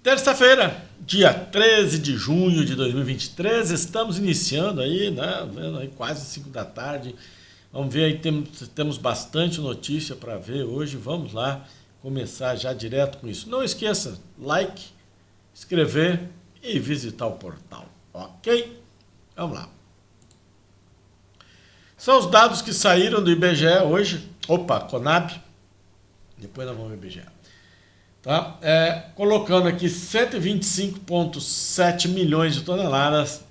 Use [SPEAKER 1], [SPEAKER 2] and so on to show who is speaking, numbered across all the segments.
[SPEAKER 1] Terça-feira, dia 13 de junho de 2023, estamos iniciando aí, né? Vendo aí quase 5 da tarde. Vamos ver aí, temos bastante notícia para ver hoje. Vamos lá começar já direto com isso. Não esqueça, like, inscrever e visitar o portal, ok? Vamos lá. São os dados que saíram do IBGE hoje. Opa, Conab. Depois nós vamos ver o IBGE. Tá? Colocando aqui 125,7 milhões de toneladas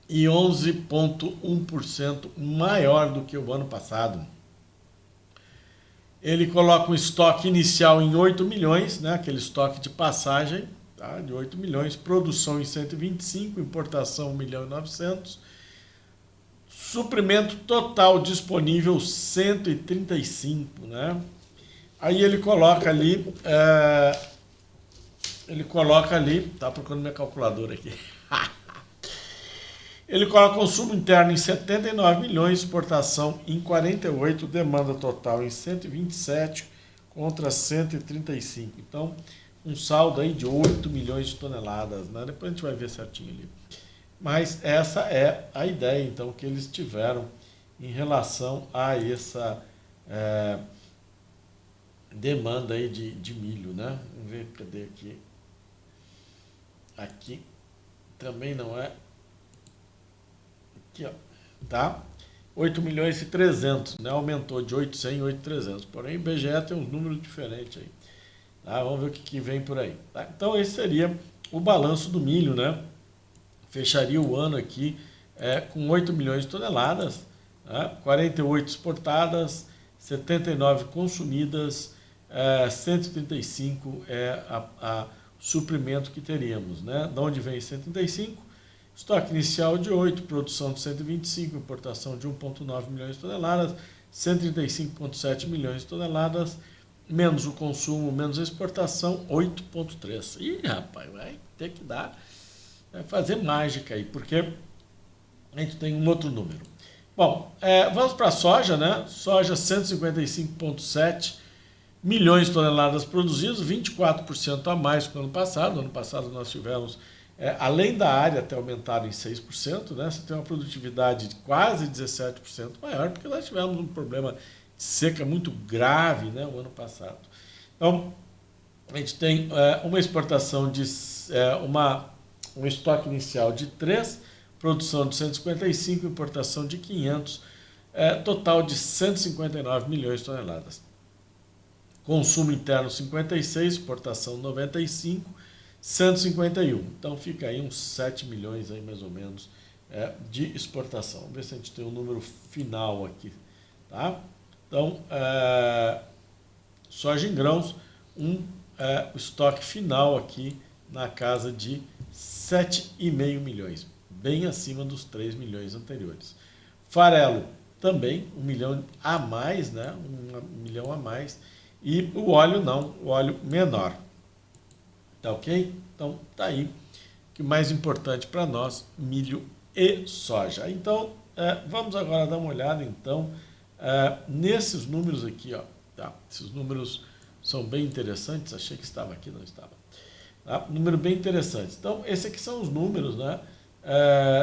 [SPEAKER 1] e 11,1% maior do que o ano passado. Ele coloca um estoque inicial em 8 milhões, né? Aquele estoque de passagem, tá? De 8 milhões, produção em 125, importação 1 milhão e 900, suprimento total disponível 135, né? Aí ele coloca ali, tá procurando minha calculadora aqui. Ele coloca consumo interno em 79 milhões, exportação em 48, demanda total em 127 contra 135. Então, um saldo aí de 8 milhões de toneladas, né? Depois a gente vai ver certinho ali. Mas essa é a ideia, então, que eles tiveram em relação a essa demanda aí de milho, né? Vamos ver, cadê aqui? Aqui também não é. Aqui, ó, tá? 8 milhões e 300, né? Aumentou de 800 a 8.300. Porém, o IBGE tem uns números diferentes aí. Tá? Vamos ver o que vem por aí. Tá? Então, esse seria o balanço do milho, né? Fecharia o ano aqui com 8 milhões de toneladas, né? 48 exportadas, 79 consumidas, 135 é o suprimento que teríamos, né? De onde vem 135? Estoque inicial de 8, produção de 125, importação de 1,9 milhões de toneladas, 135,7 milhões de toneladas, menos o consumo, menos a exportação, 8,3. Ih, rapaz, vai ter que dar, vai fazer mágica aí, porque a gente tem um outro número. Bom, vamos para a soja, né? Soja 155,7 milhões de toneladas produzidas, 24% a mais que o ano passado. No ano passado nós tivemos, além da área ter aumentado em 6%, né? Você tem uma produtividade de quase 17% maior, porque nós tivemos um problema de seca muito grave, né, o ano passado. Então, a gente tem uma exportação de um estoque inicial de 3, produção de 155, importação de 500, total de 159 milhões de toneladas. Consumo interno 56, exportação 95, 151. Então fica aí uns 7 milhões aí mais ou menos de exportação. Vamos ver se a gente tem um número final aqui, tá? Então, soja em grãos, o estoque final aqui na casa de 7,5 milhões, bem acima dos 3 milhões anteriores. Farelo também, 1 milhão a mais, né? 1 milhão a mais. E o óleo não, o óleo menor. Tá ok? Então, tá aí. O que mais importante para nós, milho e soja. Então, vamos agora dar uma olhada, então, nesses números aqui, ó. Tá? Esses números são bem interessantes. Achei que estava aqui, não estava. Tá? Número bem interessante. Então, esses aqui são os números, né,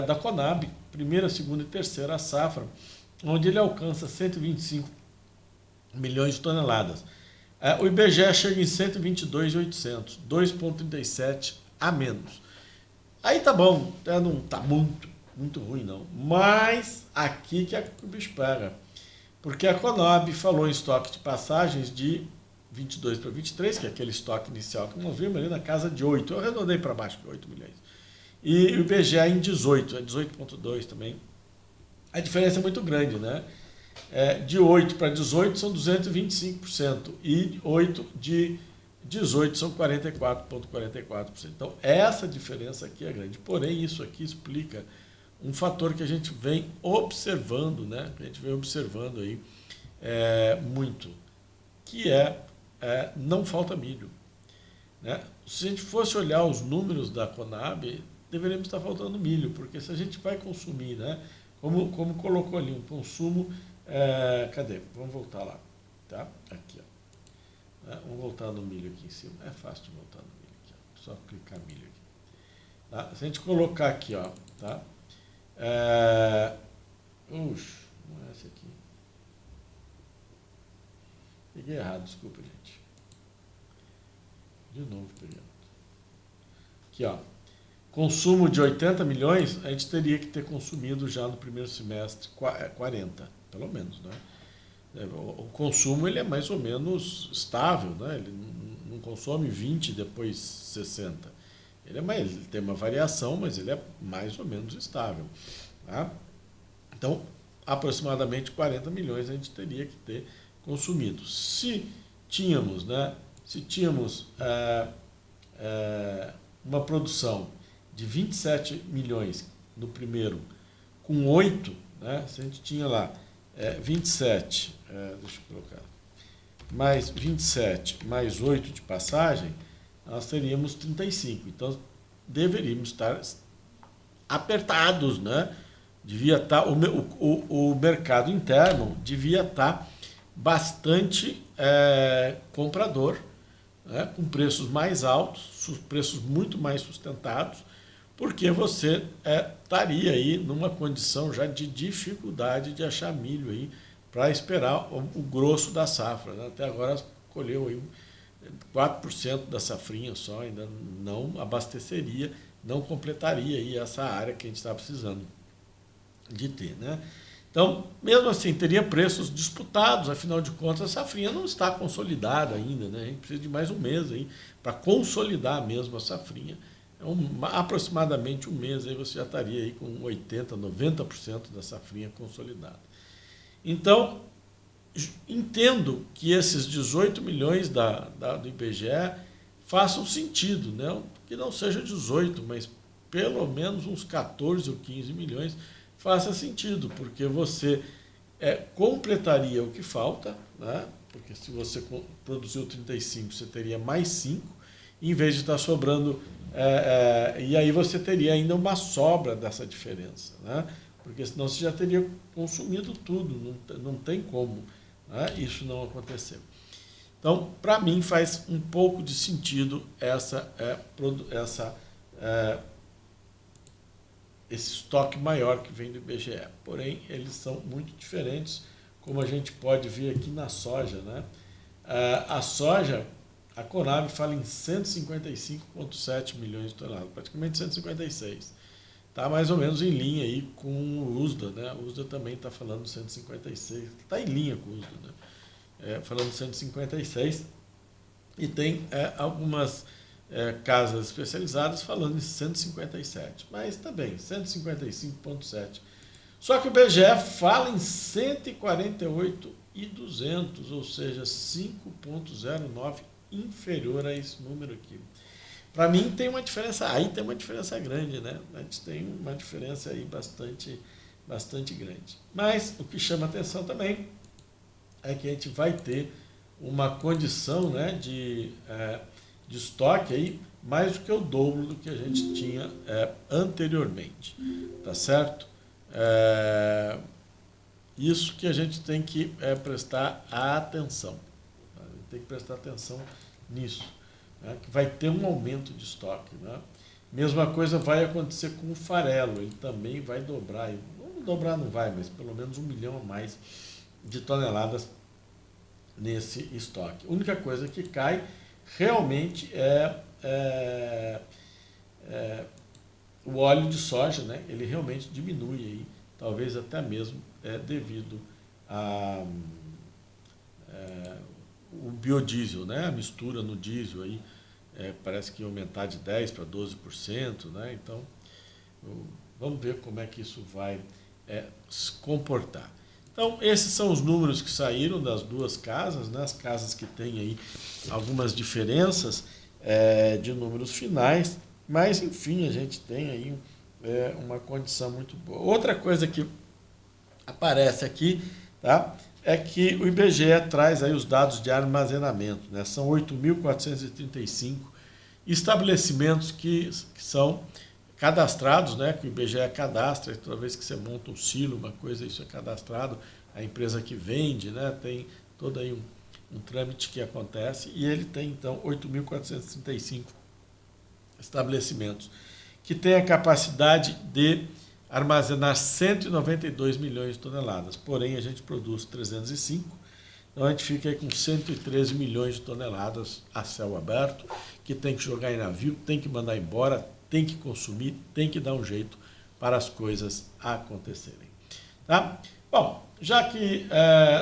[SPEAKER 1] da Conab, primeira, segunda e terceira safra, onde ele alcança 125 milhões de toneladas. O IBGE chega em 122.800, 2,37 a menos. Aí tá bom, não tá muito ruim não. Mas aqui que o bicho pega. Porque a Conab falou em estoque de passagens de 22 para 23, que é aquele estoque inicial que nós vimos ali na casa de 8. Eu arredondei para baixo, 8 milhões. E o IBGE em 18, 18,2 também. A diferença é muito grande, né? De 8 para 18 são 225%, e 8 de 18 são 44,44%. Então, essa diferença aqui é grande. Porém, isso aqui explica um fator que a gente vem observando, né? Que a gente vem observando aí muito, que não falta milho, né? Se a gente fosse olhar os números da Conab, deveríamos estar faltando milho, porque se a gente vai consumir, né? Como colocou ali, um consumo... cadê? Vamos voltar lá, tá? Aqui, ó. Vamos voltar no milho aqui em cima. É fácil de voltar no milho aqui, ó. só clicar milho aqui. Tá? Se a gente colocar aqui, ó, tá? Não é essa aqui. Peguei errado, desculpa, gente. De novo peguei. Aqui, ó. Consumo de 80 milhões, a gente teria que ter consumido já no primeiro semestre 40, pelo menos, né? O consumo ele é mais ou menos estável, né? Ele não consome 20 depois 60. Ele tem uma variação, mas ele é mais ou menos estável. Tá? Então, aproximadamente 40 milhões a gente teria que ter consumido. Se tínhamos uma produção de 27 milhões no primeiro, com 8, né? Se a gente tinha lá 27, deixa eu colocar, mais 27, mais 8 de passagem, nós teríamos 35. Então, deveríamos estar apertados, né? Devia estar, o mercado interno devia estar bastante comprador, né? Com preços mais altos, preços muito mais sustentados, porque você estaria aí numa condição já de dificuldade de achar milho aí para esperar o grosso da safra, né? Até agora colheu aí 4% da safrinha só, ainda não abasteceria, não completaria aí essa área que a gente está precisando de ter, né? Então, mesmo assim, teria preços disputados, afinal de contas, a safrinha não está consolidada ainda, né? A gente precisa de mais um mês aí para consolidar mesmo a safrinha. Aproximadamente um mês aí você já estaria aí com 80%, 90% da safrinha consolidada. Então, entendo que esses 18 milhões do IBGE façam sentido, né? Que não seja 18, mas pelo menos uns 14 ou 15 milhões faça sentido, porque você completaria o que falta, né? Porque se você produziu 35, você teria mais 5, em vez de estar sobrando, e aí você teria ainda uma sobra dessa diferença, né? Porque senão você já teria consumido tudo, não tem como, né, isso não acontecer. Então, para mim, faz um pouco de sentido esse estoque maior que vem do IBGE. Porém, eles são muito diferentes, como a gente pode ver aqui na soja, né? A soja, a Conab fala em 155,7 milhões de toneladas, praticamente 156. Está mais ou menos em linha aí com o USDA, né? O USDA também está falando 156, está em linha com o USDA, né? Falando 156, e tem algumas casas especializadas falando em 157, mas também 155,7. Só que o IBGE fala em 148,200, ou seja, 5,09 inferior a esse número aqui. Para mim tem uma diferença, aí tem uma diferença grande, né? A gente tem uma diferença aí bastante grande. Mas o que chama atenção também é que a gente vai ter uma condição, né, de estoque aí mais do que o dobro do que a gente tinha anteriormente, tá certo? Isso que a gente tem que prestar atenção, tá? Tem que prestar atenção nisso, né? Que vai ter um aumento de estoque, né? Mesma coisa vai acontecer com o farelo, ele também vai dobrar, não dobrar não vai, mas pelo menos 1 milhão a mais de toneladas nesse estoque. A única coisa que cai realmente o óleo de soja, né? Ele realmente diminui aí, talvez até mesmo devido a o biodiesel, né? A mistura no diesel aí parece que ia aumentar de 10% para 12%, né? Então vamos ver como é que isso vai se comportar. Então, esses são os números que saíram das duas casas, né? As casas que têm aí algumas diferenças de números finais, mas, enfim, a gente tem aí uma condição muito boa. Outra coisa que aparece aqui, tá? É que o IBGE traz aí os dados de armazenamento, né? São 8.435 estabelecimentos que são cadastrados, né, que o IBGE cadastra, toda vez que você monta um silo, uma coisa, isso é cadastrado, a empresa que vende, né, tem todo aí um trâmite que acontece, e ele tem, então, 8.435 estabelecimentos que têm a capacidade de armazenar 192 milhões de toneladas. Porém, a gente produz 305, então a gente fica aí com 113 milhões de toneladas a céu aberto, que tem que jogar em navio, tem que mandar embora, tem que consumir, tem que dar um jeito para as coisas acontecerem. Tá? Bom, já que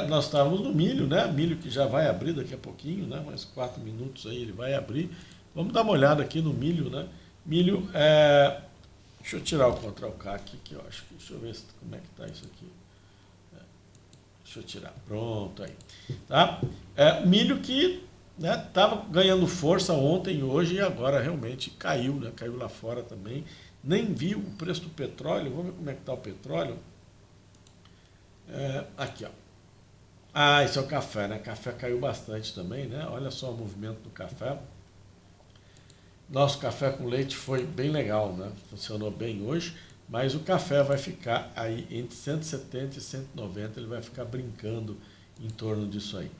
[SPEAKER 1] nós estávamos no milho, né? Milho que já vai abrir daqui a pouquinho, né? Mais 4 minutos aí ele vai abrir. Vamos dar uma olhada aqui no milho, né? Milho, deixa eu tirar o Ctrl+K aqui, que eu acho que, deixa eu ver como é que está isso aqui. Deixa eu tirar, pronto aí. Tá? Milho que estava ganhando força ontem e hoje e agora realmente caiu, né? Caiu lá fora também. Nem vi o preço do petróleo, vamos ver como é que está o petróleo. Aqui, ó. Ah, esse é o café, né? Café caiu bastante também, né? Olha só o movimento do café. Nosso café com leite foi bem legal, né? Funcionou bem hoje, mas o café vai ficar aí entre 170 e 190, ele vai ficar brincando em torno disso aí,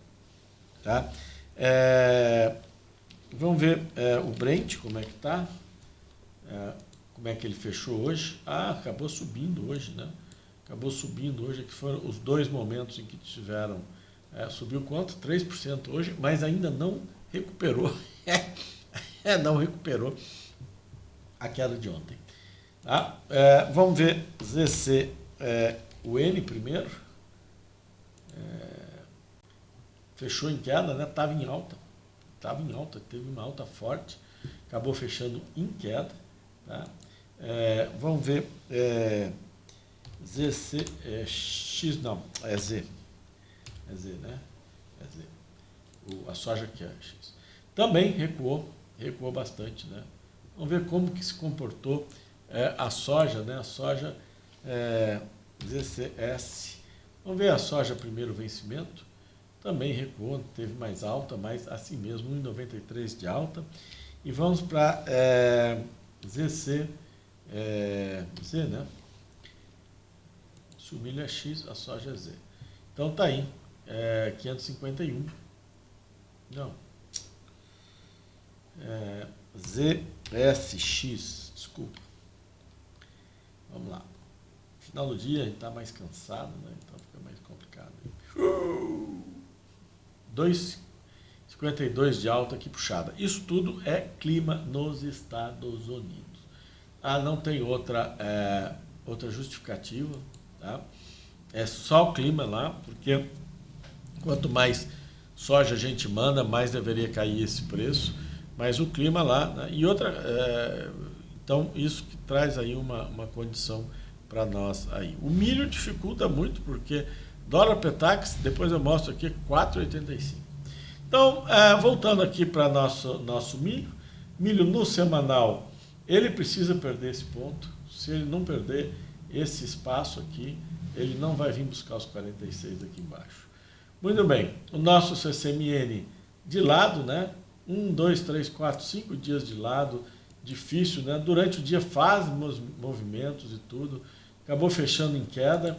[SPEAKER 1] tá? Vamos ver o Brent, como é que tá? Como é que ele fechou hoje? Ah, acabou subindo hoje, né? Acabou subindo hoje, que foram os dois momentos em que tiveram, subiu quanto? 3% hoje, mas ainda não recuperou, não recuperou a queda de ontem. Tá? Vamos ver ZC, o N primeiro, fechou em queda, né? Estava em alta, teve uma alta forte, acabou fechando em queda. Tá? Vamos ver... ZC, X não, é Z, né? É Z. A soja que é X. Também recuou bastante, né? Vamos ver como que se comportou a soja, né? A soja ZCS. Vamos ver a soja primeiro vencimento. Também recuou, teve mais alta, mas assim mesmo, 1,93 de alta. E vamos para ZC, Z, né? Se o milho é X, a soja é Z. Então tá aí, 551. Não. ZSX, desculpa. Vamos lá. Final do dia a gente está mais cansado, né? Então fica mais complicado. 2,52 de alta aqui puxada. Isso tudo é clima nos Estados Unidos. Não tem outra justificativa. Tá? É só o clima lá, porque quanto mais soja a gente manda, mais deveria cair esse preço, mas o clima lá, né? E outra, então isso que traz aí uma condição para nós aí. O milho dificulta muito, porque dólar Petax, depois eu mostro aqui, 4,85. Então, voltando aqui para nosso milho no semanal, ele precisa perder esse ponto. Se ele não perder esse espaço aqui, ele não vai vir buscar os 46 aqui embaixo. Muito bem, o nosso CCMN de lado, né? 1, 2, 3, 4, 5 dias de lado, difícil, né? Durante o dia faz movimentos e tudo, acabou fechando em queda.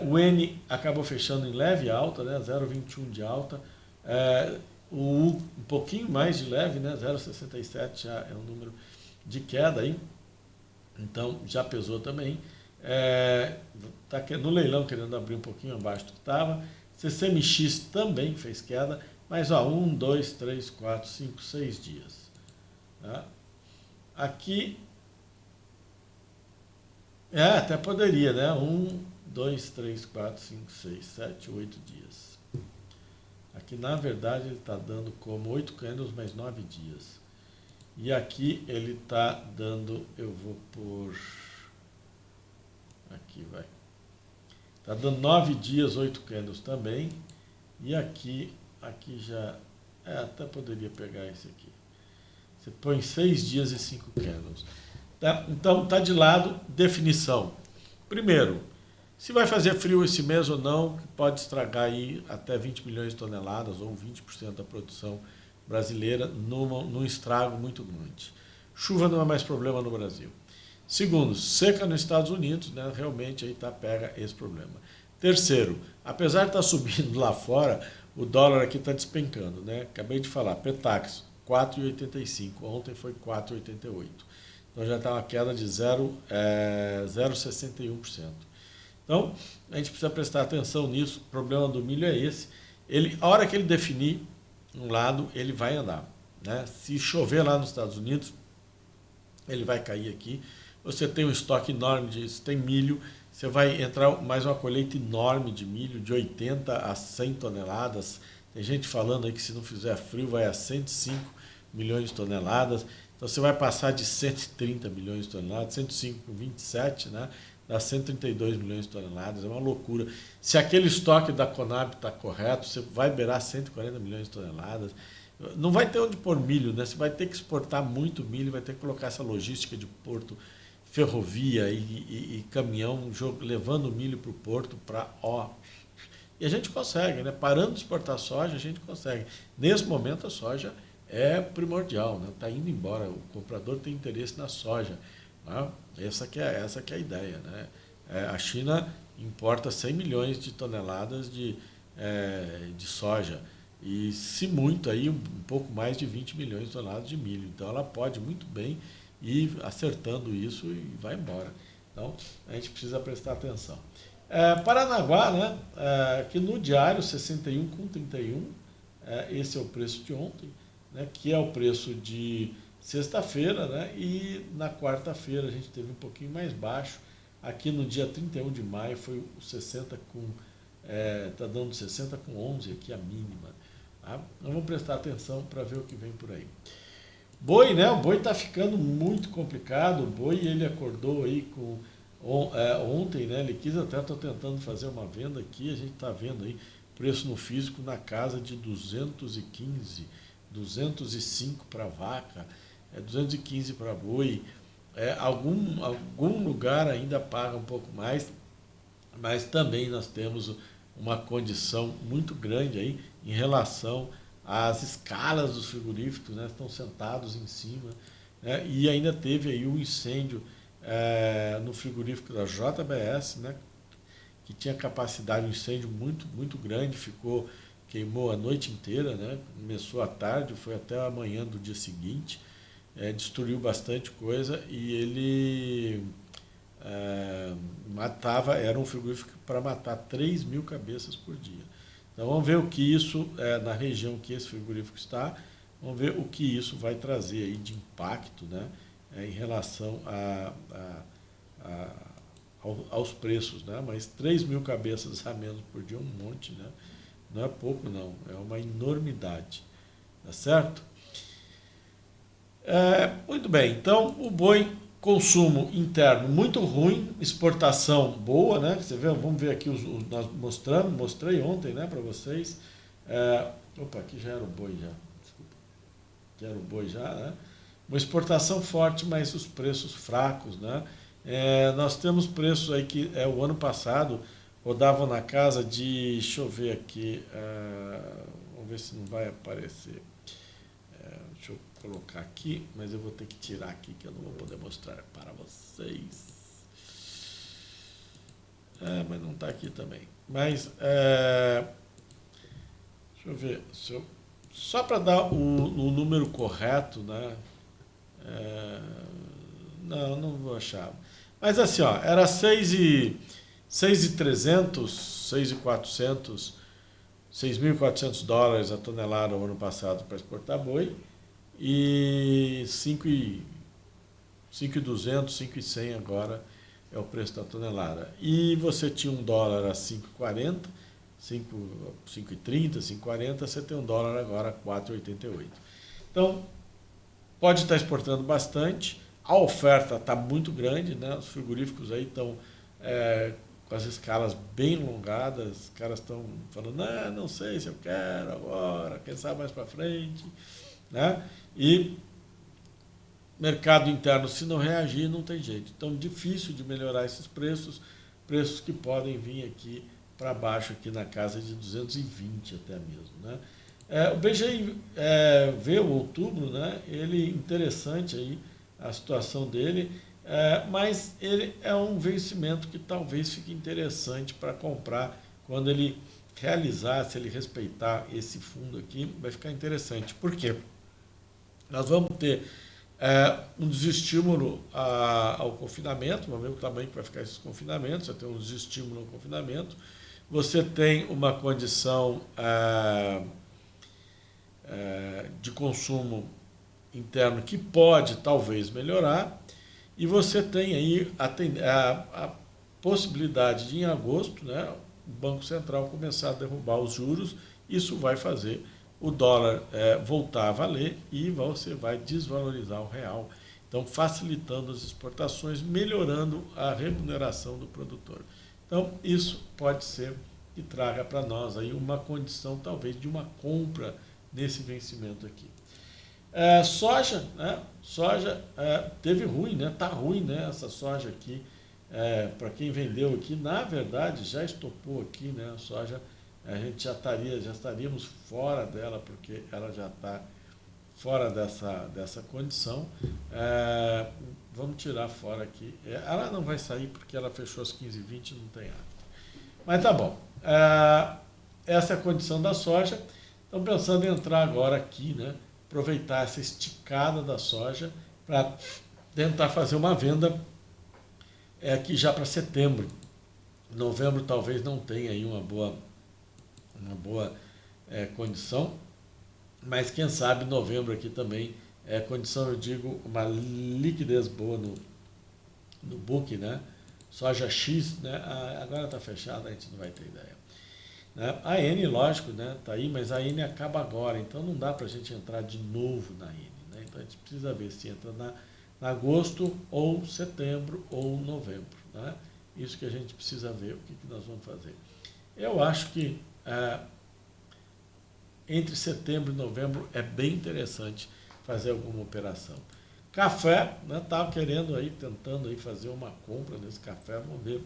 [SPEAKER 1] O N acabou fechando em leve alta, né? 0,21 de alta. O U um pouquinho mais de leve, né? 0,67 já é um número de queda aí. Então, já pesou também. Tá no leilão querendo abrir um pouquinho abaixo do que estava. CCMX também fez queda, mas 1, 2, 3, 4, 5, 6 dias. Tá? Aqui, até poderia, né? 1, 2, 3, 4, 5, 6, 7, 8 dias. Aqui, na verdade, ele está dando como 8 candles mais 9 dias. E aqui ele está dando, eu vou por... Aqui vai. Está dando 9 dias, 8 candles também. E aqui já... até poderia pegar esse aqui. Você põe 6 dias e 5 candles. Tá? Então, está de lado, definição. Primeiro, se vai fazer frio esse mês ou não, pode estragar aí até 20 milhões de toneladas ou 20% da produção brasileira num estrago muito grande. Chuva não é mais problema no Brasil. Segundo, seca nos Estados Unidos, né, realmente aí pega esse problema. Terceiro, apesar de estar subindo lá fora, o dólar aqui está despencando, né? Acabei de falar, Petax 4,85. Ontem foi 4,88. Então já está uma queda de 0,61%. Então, a gente precisa prestar atenção nisso. O problema do milho é esse. A hora que ele definir um lado, ele vai andar, né? Se chover lá nos Estados Unidos, ele vai cair aqui. Você tem um estoque enorme você tem milho, você vai entrar mais uma colheita enorme de milho, de 80 a 100 toneladas. Tem gente falando aí que se não fizer frio vai a 105 milhões de toneladas. Então você vai passar de 130 milhões de toneladas, 105 com 27, né? Dá 132 milhões de toneladas, é uma loucura. Se aquele estoque da Conab está correto, você vai beirar 140 milhões de toneladas. Não vai ter onde pôr milho, né? Você vai ter que exportar muito milho, vai ter que colocar essa logística de porto, ferrovia e caminhão levando milho para o porto para E a gente consegue, né? Parando de exportar soja, a gente consegue. Nesse momento a soja é primordial, né? Está indo embora, o comprador tem interesse na soja. Né? Essa que é a ideia, né? A China importa 100 milhões de toneladas de soja e, se muito, aí, um pouco mais de 20 milhões de toneladas de milho. Então ela pode muito bem ir acertando isso e vai embora. Então a gente precisa prestar atenção. Paranaguá, né? Aqui no diário 61,31, esse é o preço de ontem, né? Que é o preço de sexta-feira, né? E na quarta-feira a gente teve um pouquinho mais baixo. Aqui no dia 31 de maio foi o 60 com... Está dando 60 com 11 aqui a mínima. Tá? Então vamos prestar atenção para ver o que vem por aí. Boi, né? O boi está ficando muito complicado. O boi, ele acordou aí com... ontem, né? Ele quis, até estou tentando fazer uma venda aqui, a gente está vendo aí preço no físico na casa de 215, 205 para vaca, 215 para boi. Algum lugar ainda paga um pouco mais, mas também nós temos uma condição muito grande aí em relação às escalas dos frigoríficos, né? Estão sentados em cima, né? E ainda teve aí um incêndio no frigorífico da JBS, né? Que tinha capacidade, um incêndio muito grande, queimou a noite inteira, né? Começou à tarde, foi até a manhã do dia seguinte, destruiu bastante coisa e ele era um frigorífico para matar 3 mil cabeças por dia. Então vamos ver o que isso, na região que esse frigorífico está, vamos ver o que isso vai trazer aí de impacto, né? Em relação aos preços, né? Mas 3 mil cabeças a menos por dia é um monte, né? Não é pouco não, é uma enormidade, tá certo? Muito bem, então o boi, consumo interno muito ruim, exportação boa, né? Você vê, vamos ver aqui nós mostrei ontem, né, para vocês. Opa, aqui já era o boi já, desculpa. Aqui era o boi já, né? Uma exportação forte, mas os preços fracos, né? Nós temos preços aí que o ano passado rodavam na casa de, deixa eu ver aqui, vamos ver se não vai aparecer. Deixa eu colocar aqui, mas eu vou ter que tirar aqui, que eu não vou poder mostrar para vocês. Mas não está aqui também. Mas, deixa eu ver, só para dar o número correto, né? Não vou achar. Mas assim, ó, era 6.300, 6.400, 6.400 dólares a tonelada no ano passado para exportar boi e 5.200, 5.100 agora é o preço da tonelada. E você tinha um dólar a 5,40, 5,30, 5,40, você tem um dólar agora a 4,88. Então, pode estar exportando bastante, a oferta está muito grande, né? Os frigoríficos aí estão com as escalas bem alongadas, os caras estão falando, não sei se eu quero agora, quem sabe mais para frente, né? E mercado interno, se não reagir, não tem jeito. Então, difícil de melhorar esses preços que podem vir aqui para baixo, aqui na casa de 220 até mesmo, né? O BGI vê o outubro, né? Ele interessante aí a situação dele, mas ele é um vencimento que talvez fique interessante para comprar quando ele realizar, se ele respeitar esse fundo aqui, vai ficar interessante. Por quê? Nós vamos ter um desestímulo ao confinamento, vamos ver o tamanho que vai ficar esses confinamentos, você tem um desestímulo ao confinamento, você tem uma condição de consumo interno que pode talvez melhorar, e você tem aí a possibilidade de, em agosto, né, o Banco Central começar a derrubar os juros. Isso vai fazer o dólar voltar a valer e você vai desvalorizar o real. Então, facilitando as exportações, melhorando a remuneração do produtor. Então, isso pode ser que traga para nós aí uma condição, talvez, de uma compra nesse vencimento aqui. Soja, né? Soja teve ruim, né? Tá ruim, né? Essa soja aqui, para quem vendeu aqui, na verdade, já estopou aqui, né? A soja, a gente já estaríamos fora dela, porque ela já está fora dessa condição. Vamos tirar fora aqui. Ela não vai sair porque ela fechou às 15h20, não tem água. Mas tá bom. Essa é a condição da soja. Estão pensando em entrar agora aqui, né? Aproveitar essa esticada da soja para tentar fazer uma venda aqui já para setembro. Novembro talvez não tenha aí uma boa condição, mas quem sabe novembro aqui também condição, eu digo, uma liquidez boa no book, né? Soja X, né? Agora está fechada, a gente não vai ter ideia. A N, lógico, né, tá aí, mas a N acaba agora, então não dá para a gente entrar de novo na N. Né? Então a gente precisa ver se entra na agosto, ou setembro, ou novembro. Né? Isso que a gente precisa ver, o que nós vamos fazer. Eu acho que entre setembro e novembro é bem interessante fazer alguma operação. Café, né, estava querendo aí, tentando aí fazer uma compra nesse café, vamos ver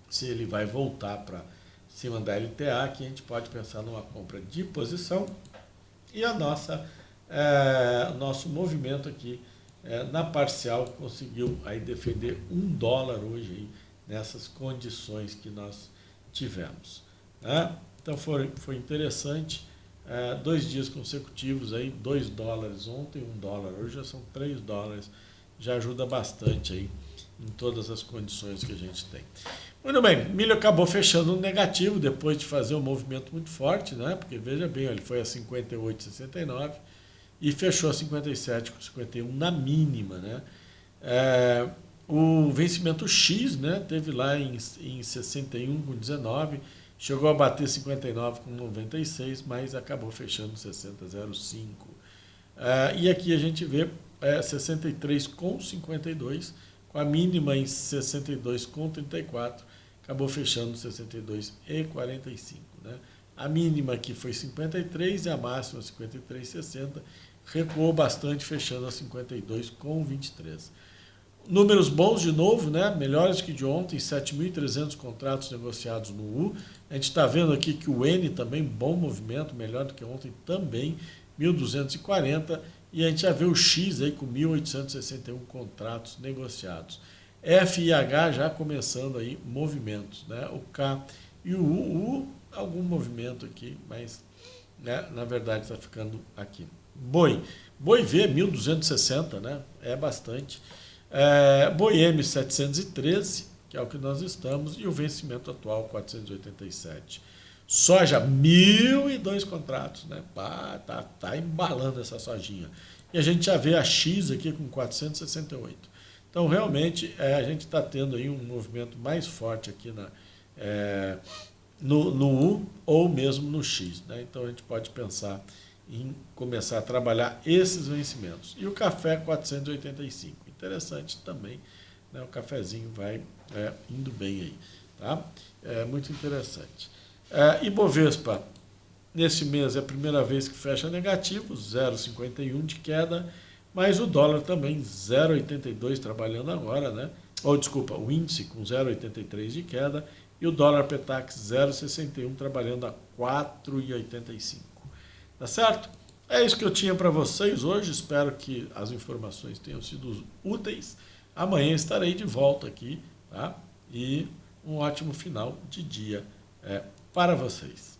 [SPEAKER 1] se ele vai voltar para cima da LTA, que a gente pode pensar numa compra de posição, e nosso movimento aqui na parcial conseguiu aí defender $1 hoje aí, nessas condições que nós tivemos. Né? Então foi interessante, 2 dias consecutivos aí, $2 ontem, $1 hoje, já são $3, já ajuda bastante aí em todas as condições que a gente tem. Muito bem, milho acabou fechando no negativo depois de fazer um movimento muito forte, né? Porque veja bem, ele foi a 58,69 e fechou a 57,51 na mínima, né? O vencimento X, né, teve lá em 61,19, chegou a bater 59,96, mas acabou fechando 60,05. E aqui a gente vê 63,52, com a mínima em 62,34, acabou fechando 62,45. Né? A mínima aqui foi 53 e a máxima 53,60, recuou bastante, fechando a 52,23. Números bons de novo, né? Melhores que de ontem, 7.300 contratos negociados no U. A gente está vendo aqui que o N também, bom movimento, melhor do que ontem também, 1.240. E a gente já vê o X aí com 1.861 contratos negociados. F e H já começando aí movimentos, né? O K e o U, algum movimento aqui, mas né, na verdade está ficando aqui. Boi V 1.260, né? É bastante. Boi M 713, que é o que nós estamos, e o vencimento atual 487. Soja, 1.002 contratos, né? Tá embalando essa sojinha. E a gente já vê a X aqui com 468. Então, realmente, a gente está tendo aí um movimento mais forte aqui no U ou mesmo no X. Né? Então, a gente pode pensar em começar a trabalhar esses vencimentos. E o café, 485. Interessante também, né? O cafezinho vai indo bem aí. Tá? Muito interessante. Ibovespa, nesse mês é a primeira vez que fecha negativo, 0,51 de queda, mas o dólar também 0,82 trabalhando agora, né? Desculpa, o índice com 0,83 de queda e o dólar Petax 0,61 trabalhando a 4,85. Tá certo? É isso que eu tinha para vocês hoje, espero que as informações tenham sido úteis. Amanhã estarei de volta aqui, tá? E um ótimo final de dia para vocês.